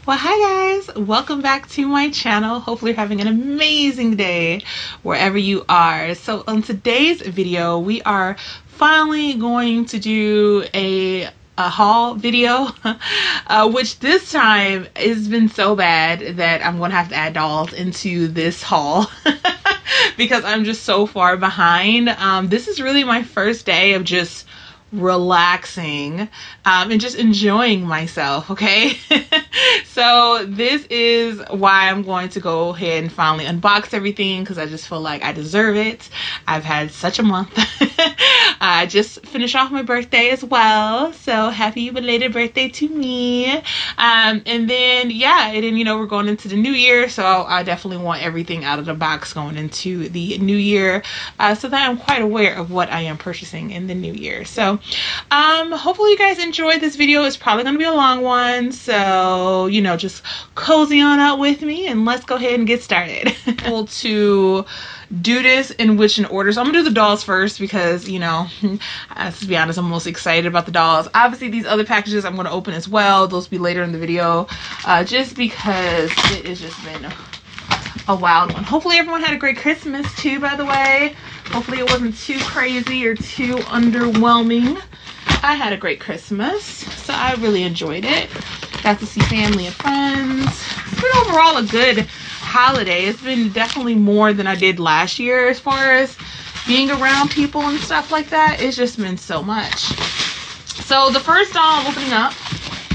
Well, hi guys, welcome back to my channel. Hopefully you're having an amazing day wherever you are. So on today's video, we are finally going to do a haul video, which this time has been so bad that I'm gonna have to add dolls into this haul because I'm just so far behind. This is really my first day of just relaxing and just enjoying myself, okay? So this is why I'm going to go ahead and finally unbox everything, because I just feel like I deserve it. I've had such a month. I just finished off my birthday as well, so happy belated birthday to me. And then yeah, and then you know we're going into the new year, so I definitely want everything out of the box going into the new year, so that I'm quite aware of what I am purchasing in the new year. So hopefully you guys enjoyed this video. It's probably going to be a long one, so you know, just cozy on out with me and let's go ahead and get started. To do this in which in order, so I'm gonna do the dolls first because, you know, to be honest, I'm most excited about the dolls. Obviously these other packages I'm gonna open as well. Those will be later in the video, just because it has just been a wild one. Hopefully everyone had a great Christmas too, by the way. Hopefully it wasn't too crazy or too underwhelming. I had a great Christmas, so I really enjoyed it. Got to see family and friends. It's been overall a good holiday. It's been definitely more than I did last year as far as being around people and stuff like that. It's just been so much. So the first doll I'm opening up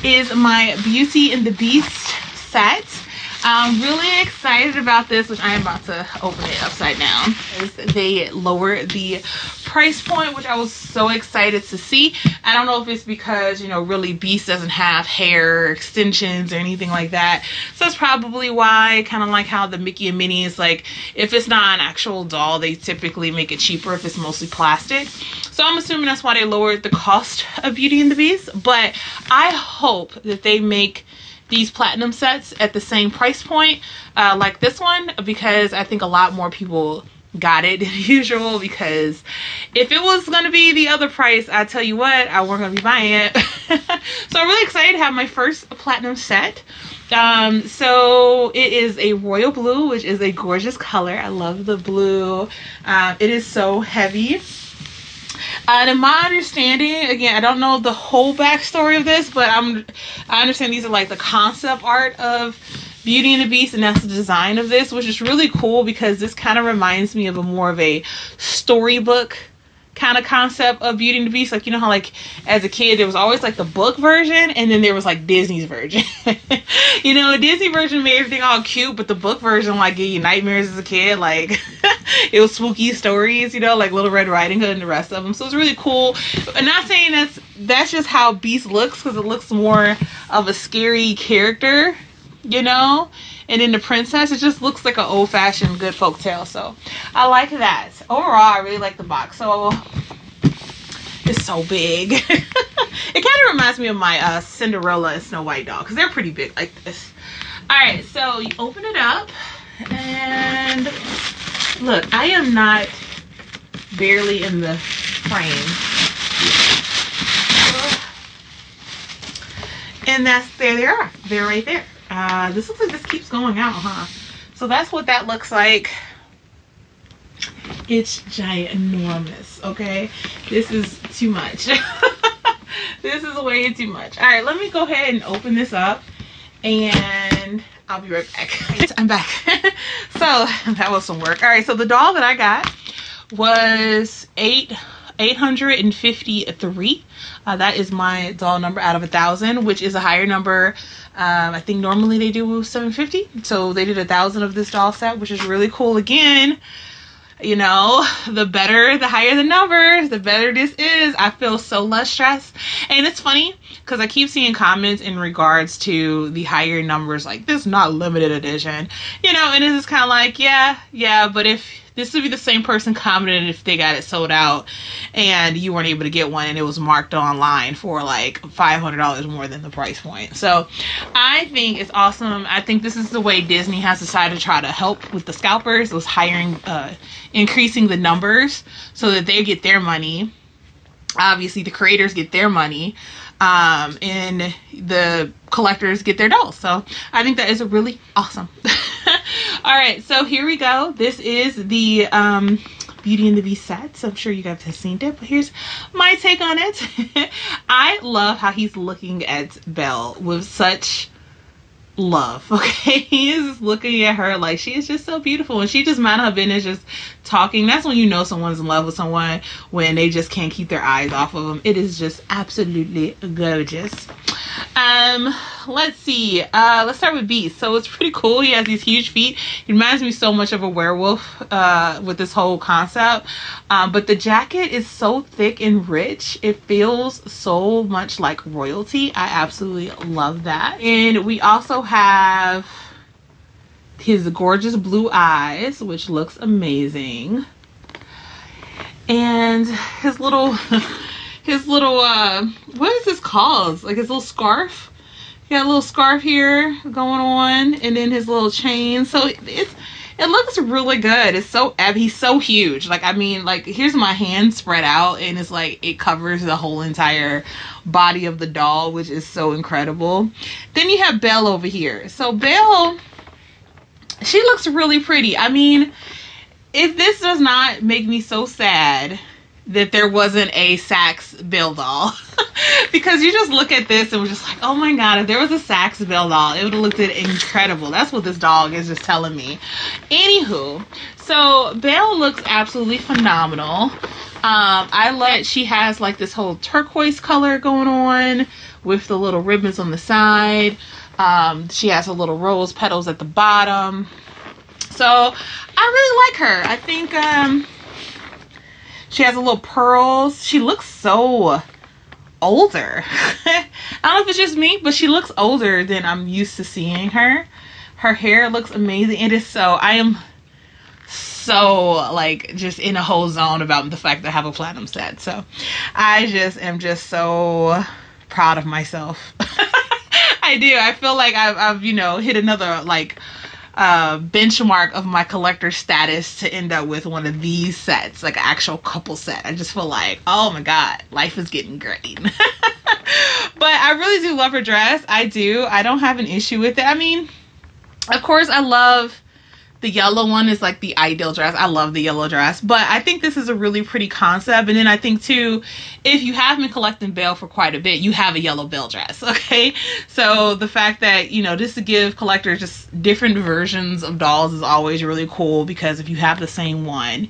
is my Beauty and the Beast set. I'm really excited about this, which I am about to open it upside down. They lowered the price point, which I was so excited to see. I don't know if it's because, you know, really Beast doesn't have hair extensions or anything like that. So that's probably why, kind of like how the Mickey and Minnie is, like, if it's not an actual doll, they typically make it cheaper if it's mostly plastic. So I'm assuming that's why they lowered the cost of Beauty and the Beast. But I hope that they make these platinum sets at the same price point like this one, because I think a lot more people got it than usual. Because if it was going to be the other price, I tell you what, I wasn't going to be buying it. So I'm really excited to have my first platinum set. So it is a royal blue, which is a gorgeous color. I love the blue. It is so heavy. And in my understanding, again, I don't know the whole backstory of this, but I understand these are like the concept art of Beauty and the Beast, and that's the design of this, which is really cool because this kind of reminds me of more of a storybook kind of concept of Beauty and the Beast. Like, you know how like as a kid there was always like the book version and then there was like Disney's version. You know, the Disney version made everything all cute, but the book version like gave you nightmares as a kid. Like it was spooky stories, you know, like Little Red Riding Hood and the rest of them. So it's really cool. I'm not saying that's just how Beast looks, because it looks more of a scary character, you know. And then the princess, it just looks like an old-fashioned good folk tale. So I like that. Overall, I really like the box. So it's so big. It kind of reminds me of my Cinderella and Snow White doll, because they're pretty big like this. Alright, so you open it up. And look, I am not barely in the frame. And there they are. They're right there. This looks like this keeps going out, huh? So that's what that looks like. It's ginormous, okay? This is too much. This is way too much. All right, let me go ahead and open this up and I'll be right back. I'm back. So that was some work. All right, so the doll that I got was 853. That is my doll number out of 1,000, which is a higher number. I think normally they do 750, so they did 1,000 of this doll set, which is really cool. Again, you know, the higher the number, the better this is. I feel so less stressed. And it's funny because I keep seeing comments in regards to the higher numbers, like this not limited edition, you know, and it's just kind of like, yeah, but if this would be the same person commented if they got it sold out and you weren't able to get one and it was marked online for like $500 more than the price point. So I think it's awesome. I think this is the way Disney has decided to try to help with the scalpers, was hiring, increasing the numbers so that they get their money. Obviously the creators get their money, and the collectors get their dolls. So I think that is really awesome. All right, so here we go. This is the Beauty and the Beast set. So I'm sure you guys have seen it, but here's my take on it. I love how he's looking at Belle with such love. Okay, he is looking at her like she is just so beautiful, and she just minding her business, just talking. That's when you know someone's in love with someone, when they just can't keep their eyes off of them. It is just absolutely gorgeous. Let's see, let's start with Beast. So it's pretty cool. He has these huge feet. He reminds me so much of a werewolf with this whole concept, but the jacket is so thick and rich. It feels so much like royalty. I absolutely love that. And we also have his gorgeous blue eyes, which looks amazing, and his little what is this called? Like his little scarf. He got a little scarf here going on, and then his little chain. So it looks really good. It's so, he's so huge. Like, I mean, like, here's my hand spread out, and it's like it covers the whole entire body of the doll, which is so incredible. Then you have Belle over here. So Belle, she looks really pretty. I mean, if this does not make me so sad that there wasn't a Sax Belle doll, because you just look at this and we're just like, oh my god, if there was a Sax Belle doll, it would have looked incredible. That's what this dog is just telling me. Anywho, so Belle looks absolutely phenomenal. I love that she has like this whole turquoise color going on with the little ribbons on the side. She has her little rose petals at the bottom. So I really like her. I think she has a little pearls. She looks so older. I don't know if it's just me, but she looks older than I'm used to seeing her. Her hair looks amazing. It is so, I am so like just in a whole zone about the fact that I have a platinum set. So I just am just so proud of myself. I do. I feel like I've you know, hit another like benchmark of my collector status to end up with one of these sets, like an actual couple set. I just feel like, oh my god, life is getting great. But I really do love her dress. I do. I don't have an issue with it. I mean, of course, I love the yellow one. Is like the ideal dress. I love the yellow dress, but I think this is a really pretty concept. And then I think too, if you have been collecting Belle for quite a bit, you have a yellow Belle dress. Okay, so the fact that, you know, just to give collectors just different versions of dolls is always really cool, because if you have the same one,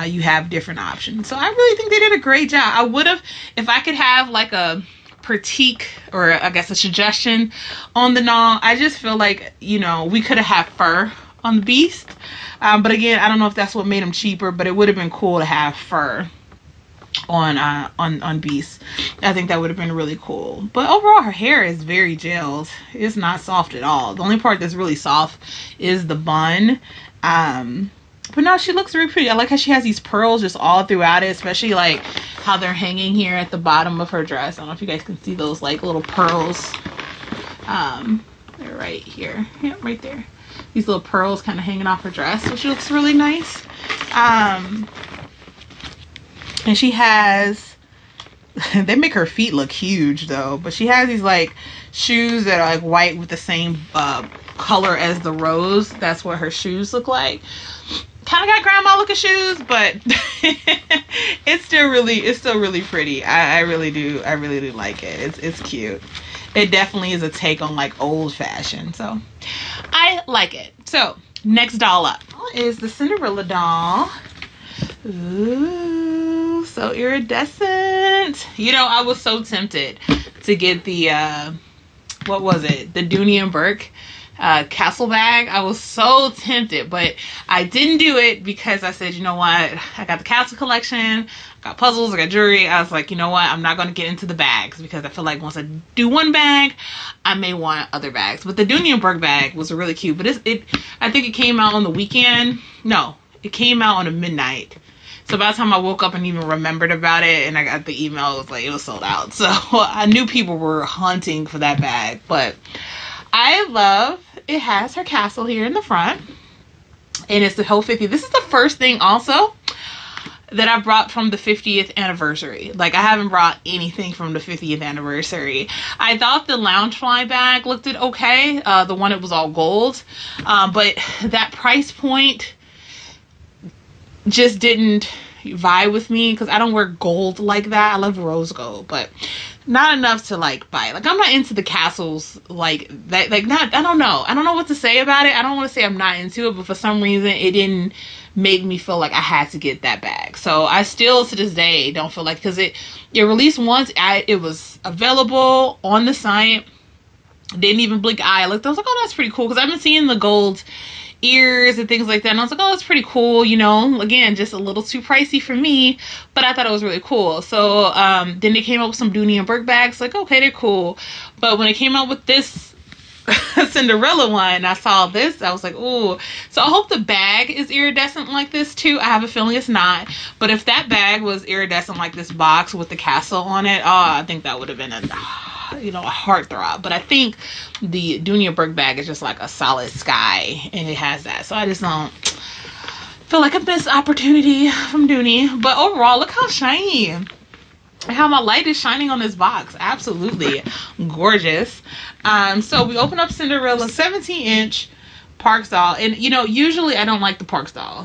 you have different options. So I really think they did a great job. I would have, if I could have like a critique, or I guess a suggestion on the doll, I just feel like, you know, we could have had fur on the Beast, but again, I don't know if that's what made them cheaper, but it would have been cool to have fur on Beast. I think that would have been really cool. But overall, her hair is very gelled. It's not soft at all. The only part that's really soft is the bun. But no, she looks really pretty. I like how she has these pearls just all throughout it, especially like how they're hanging here at the bottom of her dress. I don't know if you guys can see those like little pearls. They're right here. Yep, right there. These little pearls kind of hanging off her dress, which looks really nice. And she has, they make her feet look huge though, but she has these like shoes that are like white with the same color as the rose. That's what her shoes look like. Kind of got grandma looking shoes, but it's still really pretty. I really do like it. It's cute. It definitely is a take on like old fashion, so I like it. So next doll up is the Cinderella doll. Ooh, so iridescent. You know, I was so tempted to get the what was it, the Dooney and Burke castle bag. I was so tempted, but I didn't do it because I said, you know what, I got the castle collection, I got puzzles, I got jewelry. I was like, you know what, I'm not going to get into the bags, because I feel like once I do one bag, I may want other bags. But the Dooney and Burke bag was really cute, but I think it came out on the weekend. No, it came out on a midnight. So by the time I woke up and even remembered about it and I got the email, it was like, it was sold out. So I knew people were hunting for that bag. But I love, it has her castle here in the front, and it's the whole 50. This is the first thing also that I brought from the 50th anniversary. Like, I haven't brought anything from the 50th anniversary. I thought the loungefly bag looked okay, the one that was all gold, but that price point just didn't vibe with me because I don't wear gold like that. I love rose gold, but not enough to like buy it. Like, I'm not into the castles like that. Like, not, I don't know what to say about it. I don't want to say I'm not into it, but for some reason it didn't make me feel like I had to get that bag. So I still to this day don't feel like, because it released once, it was available on the site, didn't even blink an eye. I looked, I was like, oh, that's pretty cool, because I've been seeing the gold ears and things like that, and I was like, oh, that's pretty cool, you know. Again, just a little too pricey for me, but I thought it was really cool. So then they came up with some Dooney and Burke bags, like, okay, they're cool. But when it came out with this Cinderella one, I saw this, I was like, ooh. So I hope the bag is iridescent like this too. I have a feeling it's not, but if that bag was iridescent like this box with the castle on it, oh, I think that would have been a heartthrob. But I think the Dooney and Burke bag is just like a solid sky, and it has that. So I just don't feel like a missed opportunity from Dooney. But overall, look how shiny, how my light is shining on this box. Absolutely gorgeous. So we open up Cinderella 17-inch Parks doll, and you know, usually I don't like the Parks doll.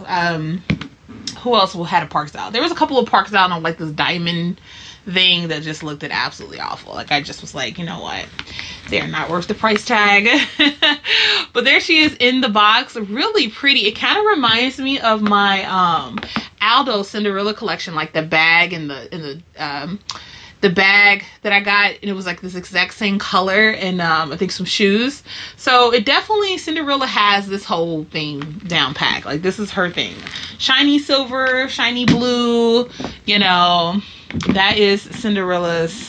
Who else had a Parks doll? There was a couple of Parks doll on like this diamond thing that just looked absolutely awful. Like, I just was like, you know what, they're not worth the price tag. But there she is in the box, really pretty. It kind of reminds me of my Aldo Cinderella collection, like the bag and the bag that I got, and it was like this exact same color, and I think some shoes. So it definitely, Cinderella has this whole thing down pack. Like, this is her thing. Shiny silver, shiny blue, you know, that is Cinderella's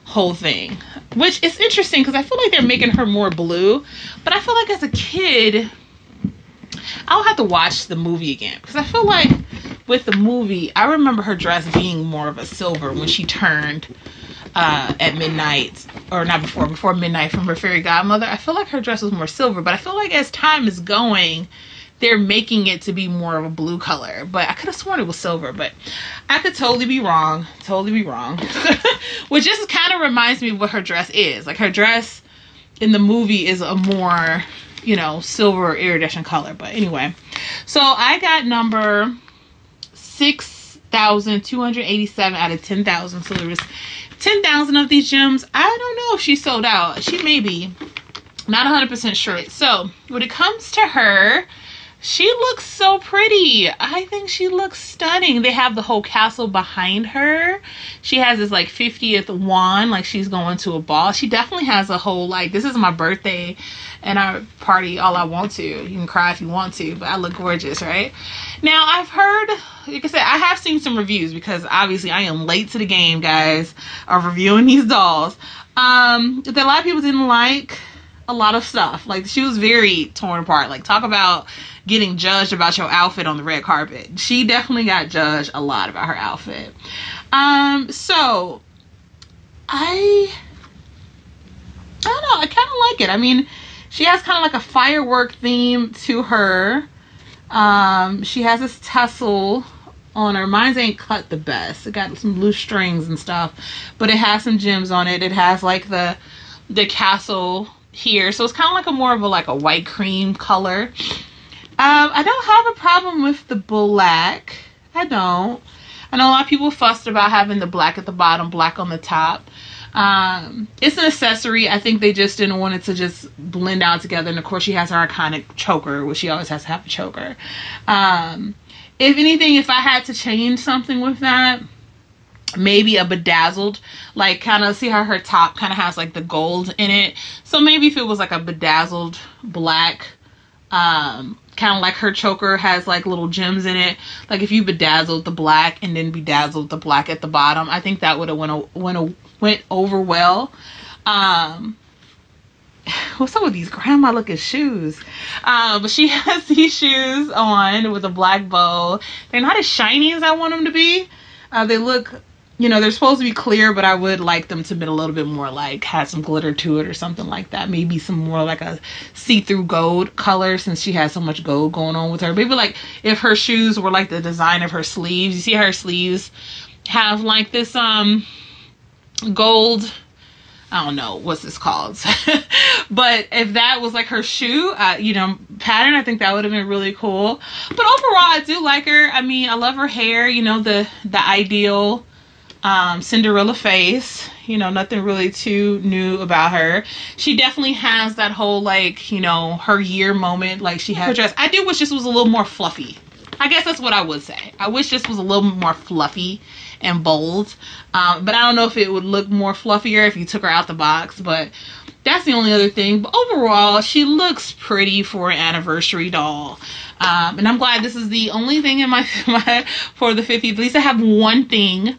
whole thing. Which is interesting because I feel like they're making her more blue, but I feel like as a kid, I'll have to watch the movie again, because I feel like with the movie, I remember her dress being more of a silver when she turned at midnight, or not before midnight from her fairy godmother. I feel like her dress was more silver, but I feel like as time is going, they're making it to be more of a blue color. But I could have sworn it was silver, but I could totally be wrong. Which just kind of reminds me of what her dress is. Like, her dress in the movie is a more, you know, silver iridescent color. But anyway, so I got number 6,287 out of 10,000. So there was 10,000 of these gems. I don't know if she sold out. She may be. Not 100% sure. So when it comes to her, she looks so pretty. I think she looks stunning. They have the whole castle behind her. She has this like 50th wand, like she's going to a ball. She definitely has a whole, like, this is my birthday and I party all I want to. You can cry if you want to, but I look gorgeous, right? Now, I've heard, like I said, I have seen some reviews, because obviously I am late to the game, guys, of reviewing these dolls. That a lot of people didn't like a lot of stuff. Like, she was very torn apart. Like, talk about getting judged about your outfit on the red carpet. She definitely got judged a lot about her outfit. So I don't know, I kind of like it. I mean, she has kind of like a firework theme to her. She has this tassel on her. Mine ain't cut the best. It got some loose strings and stuff, but it has some gems on it. It has like the castle here, so it's kind of like a more of a white cream color. I don't have a problem with the black. I don't. I know a lot of people fussed about having the black at the bottom, black on the top. It's an accessory. I think they just didn't want it to just blend out together. And of course, she has her iconic choker, which she always has to have a choker. If anything, if I had to change something with that, maybe a bedazzled, like, kind of see how her top kind of has like the gold in it. So maybe if it was like a bedazzled black, kind of like her choker has like little gems in it. Like, if you bedazzled the black and then bedazzled the black at the bottom, I think that would have went over well. What's up with these grandma looking shoes? But she has these shoes on with a black bow. They're not as shiny as I want them to be. They look you know, they're supposed to be clear, but I would like them to be a little bit more like had some glitter to it or something like that. Maybe some more like a see-through gold color, since she has so much gold going on with her. Maybe like if her shoes were like the design of her sleeves. You see her sleeves have like this gold, I don't know what's this called, but if that was like her shoe, you know, pattern, I think that would have been really cool. But overall, I do like her. I mean, I love her hair, you know, the ideal Cinderella face, you know, nothing really too new about her. She definitely has that whole, like, you know, her year moment, like she had her dress. I do wish this was a little more fluffy. I guess that's what I would say. I wish this was a little more fluffy and bold, but I don't know if it would look more fluffier if you took her out the box, but that's the only other thing. But overall, she looks pretty for an anniversary doll, and I'm glad this is the only thing in my for the 50th. At least I have one thing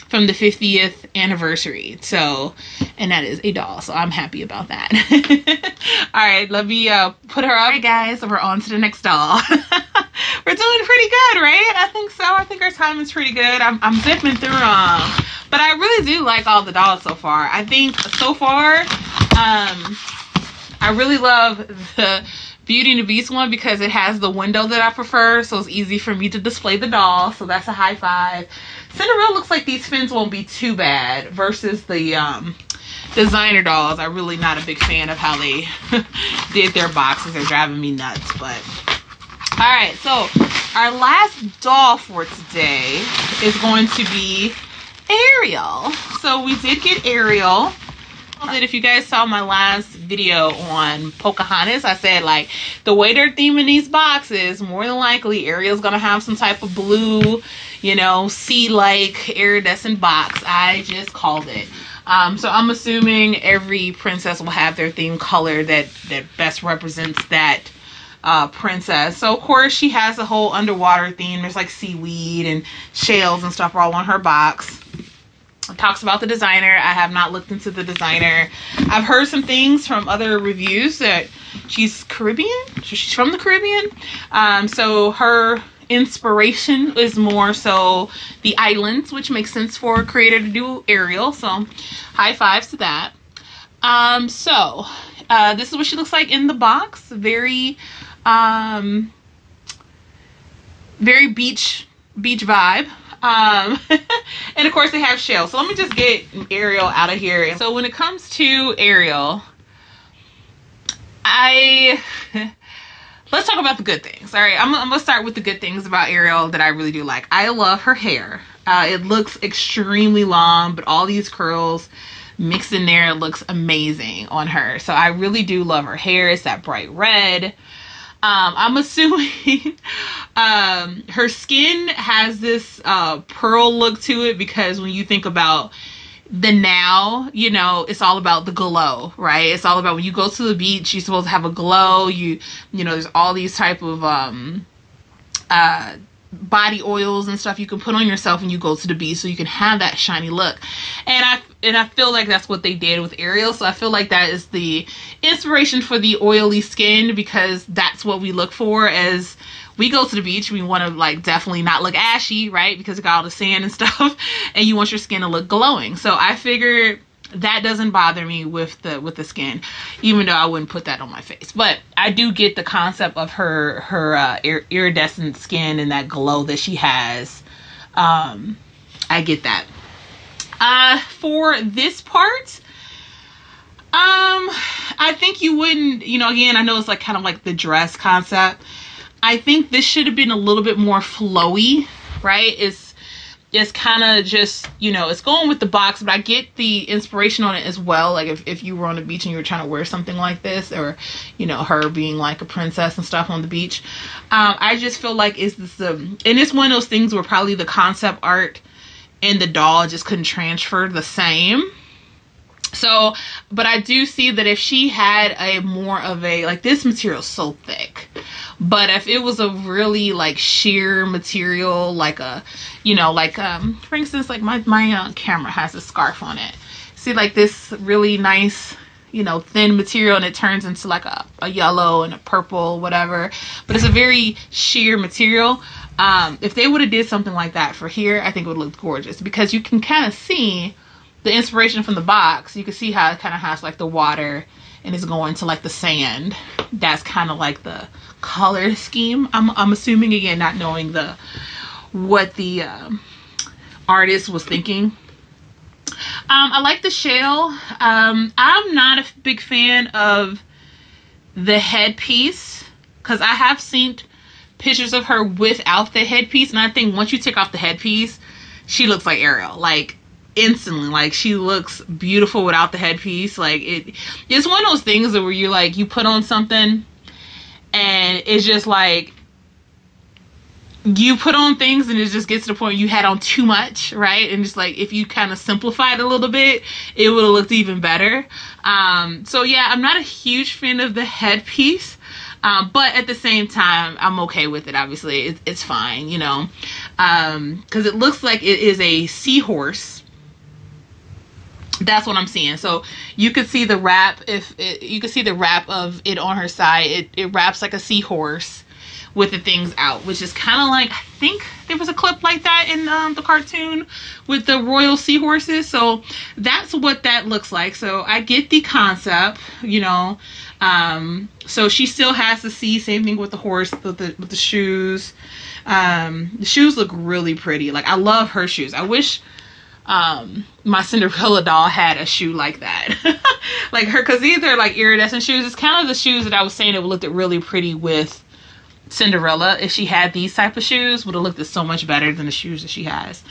from the 50th anniversary, so, and that is a doll, so I'm happy about that. All right, let me put her up. All right, guys, so we're on to the next doll. We're doing pretty good, right? I think so. I think our time is pretty good. I'm zipping through them, but I really do like all the dolls so far. I think so far, I really love the Beauty and the Beast one because it has the window that I prefer, so it's easy for me to display the doll, so that's a high five. Cinderella looks like these fins won't be too bad versus the designer dolls. I'm really not a big fan of how they did their boxes. They're driving me nuts, but all right, so our last doll for today is going to be Ariel. So we did get Ariel. If you guys saw my last video on Pocahontas, I said, like, the way they're theming these boxes, more than likely Ariel's gonna have some type of blue, you know, sea-like iridescent box. I just called it. So I'm assuming every princess will have their theme color that best represents that princess. So of course she has a whole underwater theme. There's like seaweed and shells and stuff all on her box. It talks about the designer. I have not looked into the designer. I've heard some things from other reviews that she's Caribbean. She's from the Caribbean. So her inspiration is more so the islands, which makes sense for a creator to do Ariel. So high fives to that. This is what she looks like in the box. Very very beach vibe. And of course they have shells. So let me just get Ariel out of here. So when it comes to Ariel, let's talk about the good things. All right, I'm gonna start with the good things about Ariel that I really do like. I love her hair. It looks extremely long, but all these curls mixed in there, it looks amazing on her. So I really do love her hair. It's that bright red. I'm assuming her skin has this pearl look to it, because when you think about the now, you know, it's all about the glow, right? It's all about when you go to the beach, you're supposed to have a glow. You know, there's all these type of body oils and stuff you can put on yourself when you go to the beach, so you can have that shiny look. And I feel like that's what they did with Ariel. So I feel like that is the inspiration for the oily skin, because that's what we look for as we go to the beach. We want to, like, definitely not look ashy, right? Because it got all the sand and stuff, and you want your skin to look glowing. So I figured that doesn't bother me with the skin, even though I wouldn't put that on my face. But I do get the concept of her iridescent skin and that glow that she has. I get that. For this part, I think you wouldn't, you know, again, I know it's like kind of like the dress concept. I think this should have been a little bit more flowy, right? It's kind of just, you know, it's going with the box, but I get the inspiration on it as well. Like if you were on the beach and you were trying to wear something like this, or, you know, her being like a princess and stuff on the beach. I just feel like and it's one of those things where probably the concept art and the doll just couldn't transfer the same. So, but I do see that if she had a more of a, like, this material is so thick, but if it was a really like sheer material, like a, you know, like for instance, like my camera has a scarf on it. See, like this really nice, you know, thin material, and it turns into like a yellow and a purple, whatever, but it's a very sheer material. If they would have did something like that for here, I think it would look gorgeous, because you can kind of see the inspiration from the box. You can see how it kind of has like the water and it's going to like the sand. That's kind of like the color scheme. I'm assuming, again, not knowing what the artist was thinking. I like the shell. I'm not a big fan of the headpiece, because I have seen pictures of her without the headpiece, and I think once you take off the headpiece, she looks like Ariel, like instantly. Like, she looks beautiful without the headpiece. Like, it's one of those things where you like, you put on something and it's just like, you put on things and it just gets to the point you had on too much, right? And just like, if you kind of simplified a little bit, it would have looked even better. So yeah, I'm not a huge fan of the headpiece, but at the same time, I'm okay with it. Obviously, it's fine, you know, because it looks like it is a seahorse. That's what I'm seeing. So you could see the wrap. You could see the wrap of it on her side. It wraps like a seahorse with the things out, which is kind of like, I think there was a clip like that in the cartoon with the royal seahorses. So that's what that looks like. So I get the concept, you know. So she still has the C. Same thing with the horse, with the shoes. The shoes look really pretty. Like, I love her shoes. I wish my Cinderella doll had a shoe like that. Like her, because these are like iridescent shoes. It's kind of the shoes that I was saying that would look really pretty with Cinderella. If she had these type of shoes, would have looked so much better than the shoes that she has.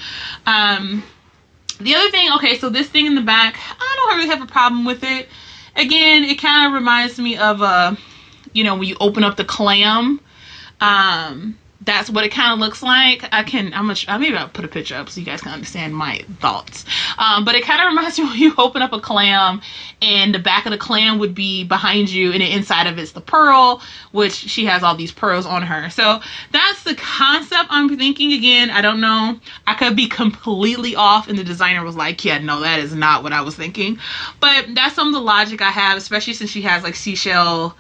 The other thing, okay, so this thing in the back, I don't really have a problem with it. Again, it kind of reminds me of you know, when you open up the clam. That's what it kind of looks like. maybe I'll put a picture up so you guys can understand my thoughts. But it kind of reminds me when you open up a clam and the back of the clam would be behind you and the inside of it's the pearl, which she has all these pearls on her. So that's the concept I'm thinking. Again, I don't know. I could be completely off and the designer was like, yeah, no, that is not what I was thinking. But that's some of the logic I have, especially since she has like seashell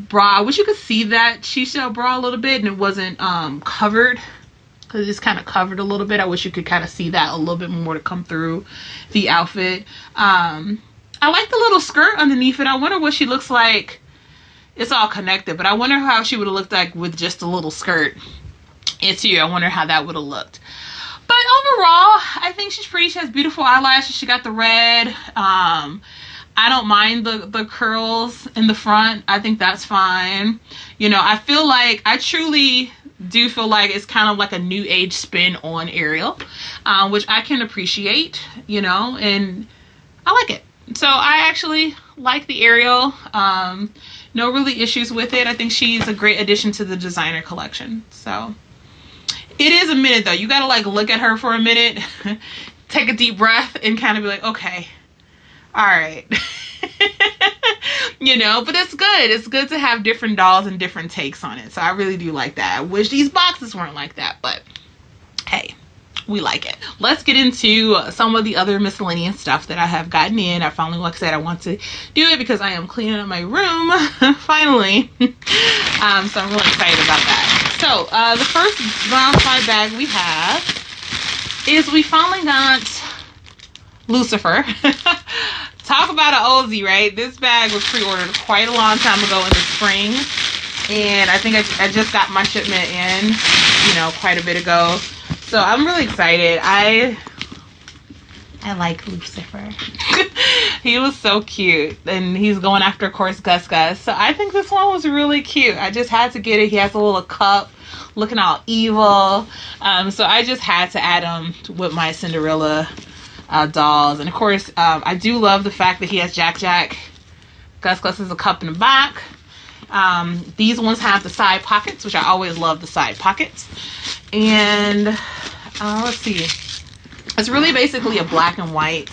bra, which you could see that seashell bra a little bit and it wasn't covered, because it's kind of covered a little bit. I wish you could kind of see that a little bit more to come through the outfit. I like the little skirt underneath it. I wonder what she looks like. It's all connected, but I wonder how she would have looked like with just a little skirt. I wonder how that would have looked. But overall, I think she's pretty. She has beautiful eyelashes. She got the red. I don't mind the curls in the front. I think that's fine. You know, I truly do feel like it's kind of like a new age spin on Ariel, which I can appreciate, you know, and I like it. So I actually like the Ariel. No really issues with it. I think she's a great addition to the designer collection. So it is a minute though. You gotta like look at her for a minute, take a deep breath and kind of be like, okay, all right. You know, but it's good. It's good to have different dolls and different takes on it. So I really do like that. I wish these boxes weren't like that, but hey, we like it. Let's get into some of the other miscellaneous stuff that I have gotten in. I finally, like I said, I want to do it because I am cleaning up my room finally. So I'm really excited about that. So the first loungefly bag we have is we finally got Lucifer. Talk about an Oldie, right? This bag was pre-ordered quite a long time ago in the spring, and I think I just got my shipment in, you know, quite a bit ago. So I'm really excited. I like Lucifer. He was so cute, and he's going after, of course, Gus Gus. So I think this one was really cute. I just had to get it. He has a little cup looking all evil. So I just had to add him with my Cinderella dolls. And of course, I do love the fact that he has Jack Jack. Gus Gus is a cup in the back. These ones have the side pockets, which I always love the side pockets. And let's see. It's really basically a black and white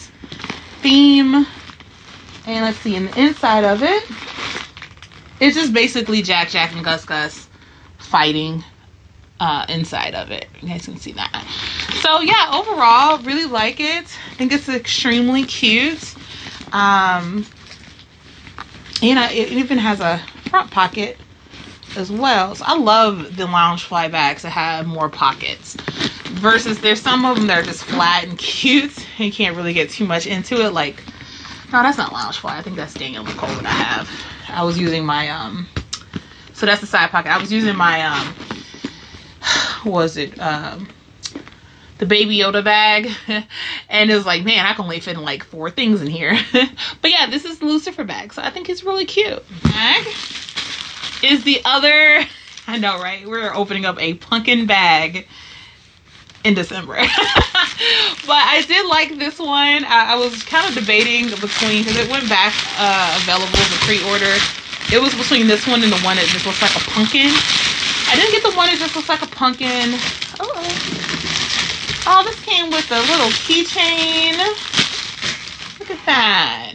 theme. And let's see, in the inside of it, it's just basically Jack Jack and Gus Gus fighting inside of it. You guys can see that. So yeah, overall, really like it. I think it's extremely cute. You know, it even has a front pocket as well. So I love the Loungefly bags that have more pockets versus there's some of them that are just flat and cute and you can't really get too much into it. Like, no, that's not Loungefly. I think that's Daniel Nicole that I have. I was using my so that's the side pocket. I was using my what was it, the Baby Yoda bag, and it was like, man, I can only fit in like 4 things in here. But yeah, this is the Lucifer bag, so I think it's really cute. Bag is the other, I know, right? We're opening up a pumpkin bag in December. But I did like this one. I was kind of debating between, because it went back available as a pre-order. It was between this one and the one that just looks like a pumpkin. I didn't get the one that just looks like a pumpkin. Oh, this came with a little keychain. Look at that.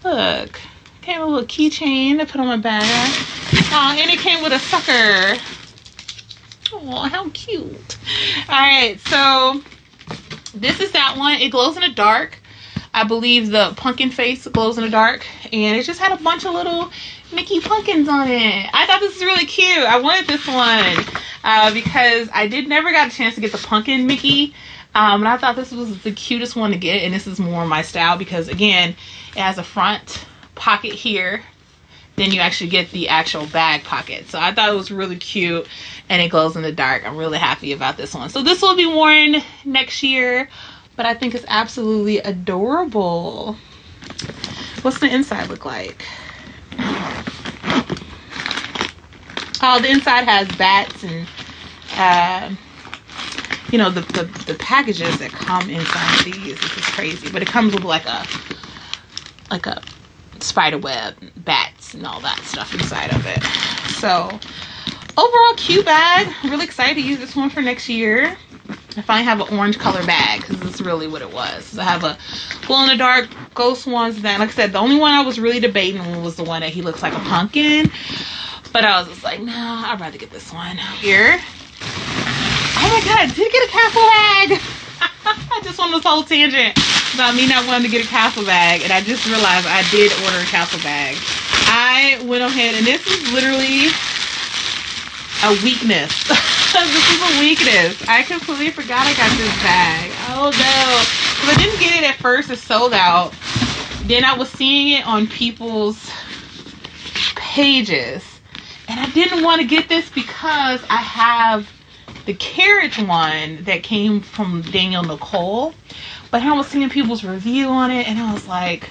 Look. Came with a little keychain to put on my bag. Oh, and it came with a sucker. Oh, how cute. Alright, so this is that one. It glows in the dark. I believe the pumpkin face glows in the dark. And it just had a bunch of little Mickey pumpkins on it. I thought this was really cute. I wanted this one because I never got a chance to get the pumpkin Mickey. And I thought this was the cutest one to get. And this is more my style because, again, it has a front pocket here. Then you actually get the actual bag pocket. So I thought it was really cute. And it glows in the dark. I'm really happy about this one. So this will be worn next year. But I think it's absolutely adorable. What's the inside look like? Oh, the inside has bats and you know, the packages that come inside these. This is crazy. But it comes with like a spider web, bats, and all that stuff inside of it. So overall, cute bag. I'm really excited to use this one for next year. I finally have an orange color bag because that's really what it was. So I have a glow in the dark ghost ones. That, like I said, the only one I was really debating was the one that he looks like a pumpkin. But I was just like, nah, I'd rather get this one. Here. Oh my god, I did get a castle bag. I just went on this whole tangent about me not wanting to get a castle bag. And I just realized I did order a castle bag. I went ahead, and this is literally a weakness. This is a weakness. I completely forgot I got this bag. Oh no. But I didn't get it at first. It sold out. Then I was seeing it on people's pages. And I didn't want to get this because I have the carriage one that came from Daniel Nicole. But I was seeing people's review on it. And I was like,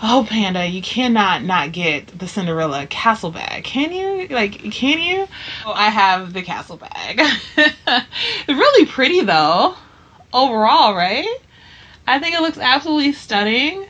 oh, Panda, you cannot not get the Cinderella castle bag. Can you? Like, can you? Oh, I have the castle bag. It's really pretty, though, overall, right? I think it looks absolutely stunning,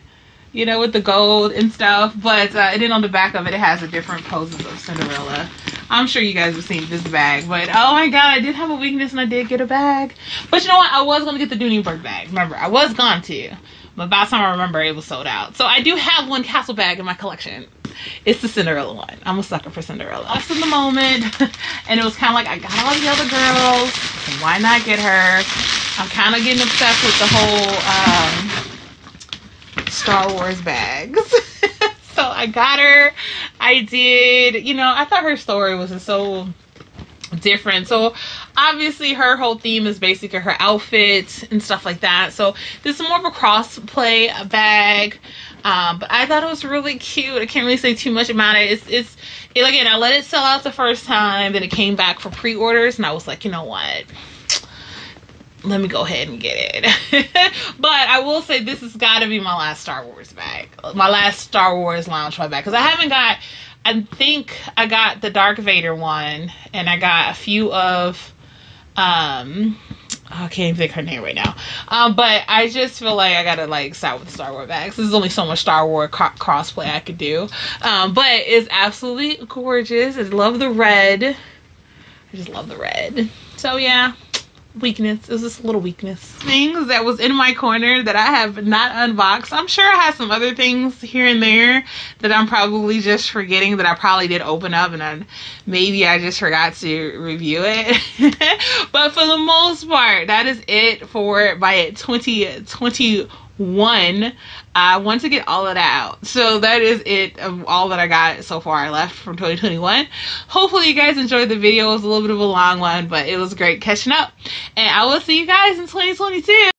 you know, with the gold and stuff. But and then on the back of it, it has the different poses of Cinderella. I'm sure you guys have seen this bag. But, oh, my God, I did have a weakness, and I did get a bag. But you know what? I was going to get the Dooneyburg bag. Remember, I was going to. But by the time I remember, it was sold out. So I do have one castle bag in my collection. It's the Cinderella one. I'm a sucker for Cinderella. Lost in the moment. And it was kind of like, I got all the other girls. So why not get her? I'm kind of getting obsessed with the whole Star Wars bags. So I got her. I did. You know, I thought her story was just so different. So obviously her whole theme is basically her outfit and stuff like that. So this is more of a cross-play bag. But I thought it was really cute. I can't really say too much about it. Again, I let it sell out the first time. Then it came back for pre-orders. And I was like, you know what? Let me go ahead and get it. But I will say this has got to be my last Star Wars bag. My last Star Wars Loungefly bag. Because I haven't got... I think I got the Darth Vader one, and I got a few of, I can't even think her name right now. But I just feel like I gotta like start with the Star Wars bags. There's only so much Star Wars crossplay I could do. But it's absolutely gorgeous. I love the red. I just love the red. So yeah. Weakness. It was just a little weakness. Things that was in my corner that I have not unboxed. I'm sure I have some other things here and there that I'm probably just forgetting that I probably did open up, and maybe I just forgot to review it. But for the most part, that is it for my 2021 I want to get all of that out. So that is it of all that I got so far left from 2021. Hopefully you guys enjoyed the video. It was a little bit of a long one, but it was great catching up. And I will see you guys in 2022.